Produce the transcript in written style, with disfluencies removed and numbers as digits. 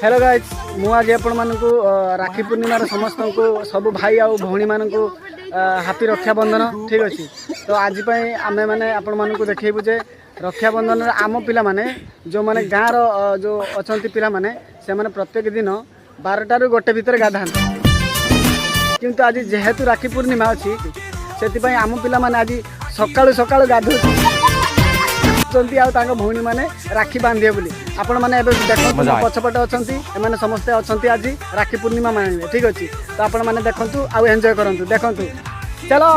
Hello guys मु आज आपण मानकु राखी पूर्णिमार समस्त को सब भाई आउ भौणी मानकु हापी रक्षाबंधन ठीक अच्छे। तो आज आमे मैंने आपण मानकु देखैबु जे रक्षाबंधन आम पिला माने जो माने गाँव जो अछंती पिला माने से माने प्रत्येक दिन 12 गोटे भितर गाधान किंतु आज जेहेतु राखी पूर्णिमा अच्छी से आम पिला माने आज सकाळु सकाळु गाधु भौणी मैंने राखी बांधे बोली आपण मैंने देखो पछपटे अच्छा एम समस्ते अच्छा आज राखी पूर्णिमा मानवे ठीक अच्छे। तो आपण मैंने देखु आउ एंजॉय करंतु देखंतु चलो।